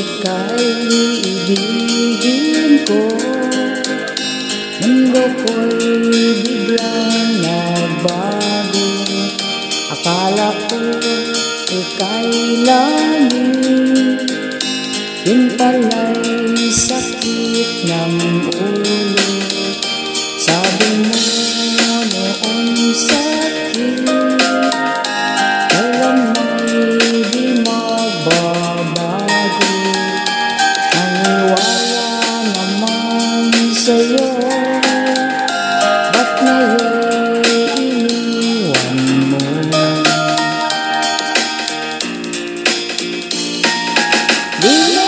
ika'y ibigin ko. Mundo ko'y biglang nagbago. Akala ko ika'y langit, yun pala'y sakit ng ulo. Sabi mo noon sakit, kailan'y di magbabago. Naniwala naman sa'yo, ba't ngayon iniwan mo? Di